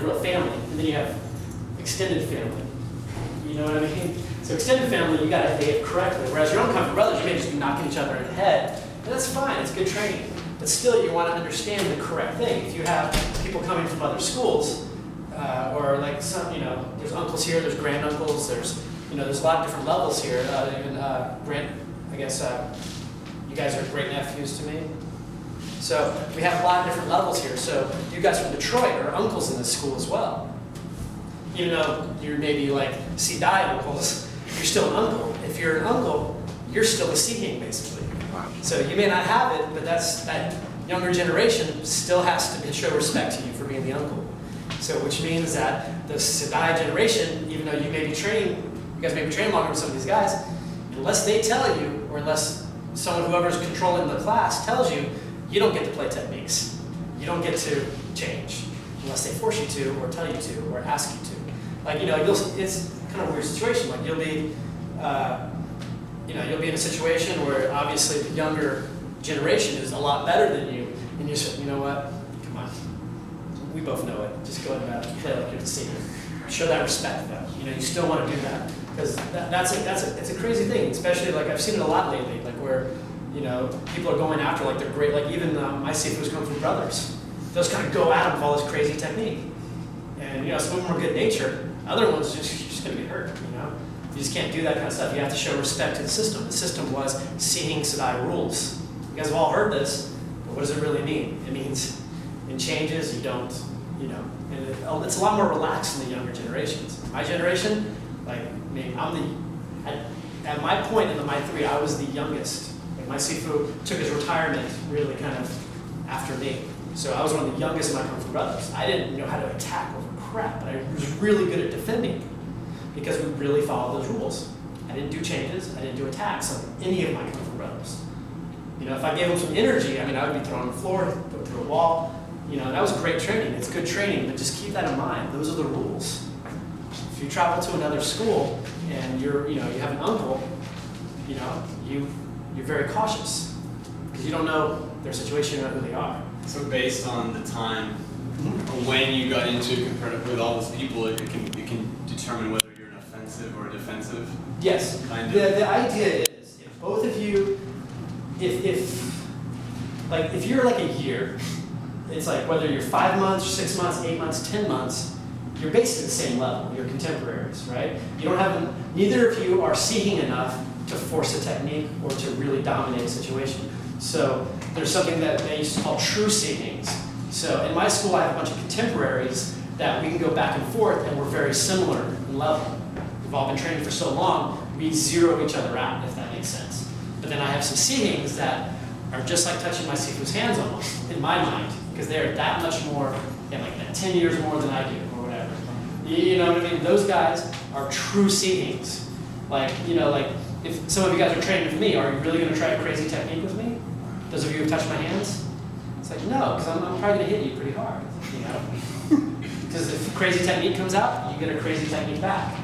have real family, and then you have extended family. You know what I mean? So extended family, you got to behave correctly. Whereas your own comfort brothers, you may just be knocking each other in the head, and that's fine. It's good training. But still, you want to understand the correct thing. If you have people coming from other schools, or like some, there's uncles here, there's granduncles, there's a lot of different levels here. Even I guess you guys are great nephews to me. So we have a lot of different levels here. So you guys from Detroit are uncles in this school as well. Even though you're maybe like C-Dye uncles, you're still an uncle. If you're an uncle, you're still a Seeking, basically. So you may not have it, but that younger generation still has to show respect to you for being the uncle. So which means that the C-Dye generation, even though you guys may be training longer with some of these guys, unless they tell you, or unless whoever's controlling the class tells you, you don't get to play techniques. You don't get to change unless they force you to, or tell you to, or ask you to. Like, it's kind of a weird situation. Like you'll be in a situation where obviously the younger generation is a lot better than you, and you say, you know what, come on, we both know it. Just go ahead and play like you're the senior. Show that respect, though. You still want to do that because it's a crazy thing. Especially like I've seen it a lot lately, like where people are going after like they're great. Like even my Sifu's Kung Fu brothers, those kind of go at them with all this crazy technique, and some of them are good natured. Other ones you're just gonna get hurt. You just can't do that kind of stuff. You have to show respect to the system. The system was Seeking Sadai rules. You guys have all heard this, but what does it really mean? It means in changes you don't, and it's a lot more relaxed in the younger generations. My generation, like at my point in the My 3, I was the youngest. Like my Sifu took his retirement really kind of after me. So I was one of the youngest of my Kung Fu brothers. I didn't know how to attack over crap, but I was really good at defending because we really followed those rules. I didn't do changes, I didn't do attacks on any of my Kung Fu brothers. If I gave them some energy, I would be thrown on the floor, go through a wall. That was great training. It's good training, but just keep that in mind. Those are the rules. If you travel to another school and you have an uncle, you're very cautious because you don't know their situation, you don't know who they are. So based on the time when you got into with all these people, it can determine whether you're an offensive or a defensive. Yes. Kind of. The idea is if both of you, if you're like a year, it's like whether you're 5 months, 6 months, 8 months, 10 months, you're basically the same level. You're contemporaries, right? Neither of you are seeking enough to force a technique or to really dominate a situation. So there's something that they used to call true seekings. So in my school, I have a bunch of contemporaries that we can go back and forth, and we're very similar in level. We've all been training for so long, we zero each other out, if that makes sense. But then I have some seekings that are just like touching my Sifu's hands almost, in my mind, because they're that much more, like 10 years more than I do, or whatever. You know what I mean? Those guys are true seekings. Like if some of you guys are training with me, are you really going to try a crazy technique with me? Those of you who touch my hands? It's like, no, because I'm probably going to hit you pretty hard, Because if a crazy technique comes out, you get a crazy technique back.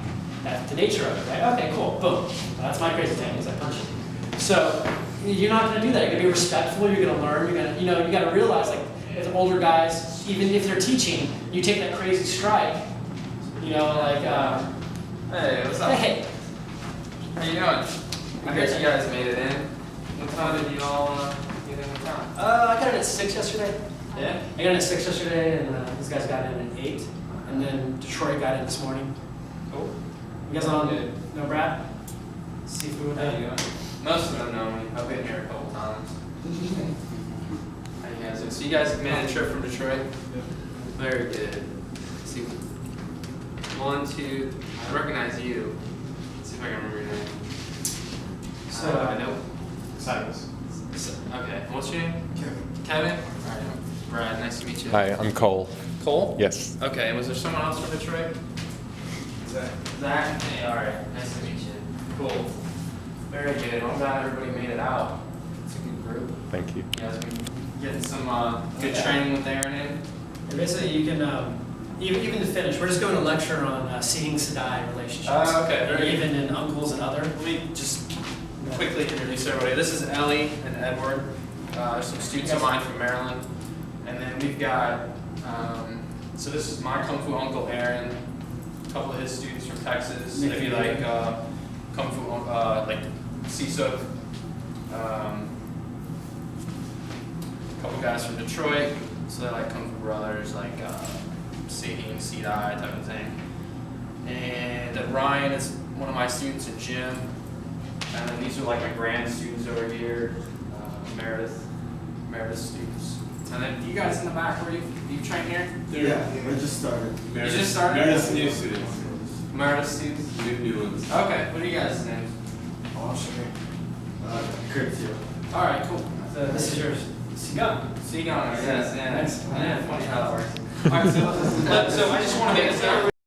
That's the nature of it, right? Okay, cool, boom. That's my crazy technique, I punch it. So you're not going to do that. You're going to be respectful, you're going to learn, you're going to, you got to realize, like, as older guys, even if they're teaching, you take that crazy strike, Hey, what's up? Hey. How you doing? I heard you guys made it in. What time did you all get in town? I got in at 6 yesterday. Yeah? I got in at 6 yesterday, and these guys got in at 8. And then Detroit got in this morning. Cool. You guys on? No, Brad? Seafood? How you doing? Most of them know me. I've been here a couple times. How you guys doing? So you guys made a trip from Detroit? Very good. Let's see. 1, 2, I recognize you. Let's see if I can remember your name. Nope. Silence. Okay. What's your name? Kevin. All right. Brad. Nice to meet you. Hi, I'm Cole. Cole? Yes. Okay. Was there someone else from Detroit? Zach. Zach. Hey, all right. Nice to meet you. Cool. Very good. Well, I'm glad everybody made it out. It's a good group. Thank you. You guys been getting some good training with Aaron in. And basically, you can, even to finish, we're just going to lecture on Seeking Sadai relationships. Okay. Or even in uncles and other. Let me just quickly introduce everybody. This is Ellie and Edward. Some students of mine from Maryland. And then we've got So this is my Kung Fu uncle Aaron, a couple of his students from Texas. If you like Kung Fu, like Sisuk. A couple guys from Detroit, so they're like Kung Fu brothers, like Sadine, Seedai type of thing. And then Ryan is one of my students in gym. And then these are like my grand students over here, Meredith students. And then you guys in the back, where you train here? Yeah, I just started. You just started? Meredith's new students. Meredith students? New ones. Okay, what are you guys' names? Chris, yeah. Alright, cool. So this is yours. Sigan. See you guys. Yes, yeah. Yeah, funny how that works. Alright, so I just want to make this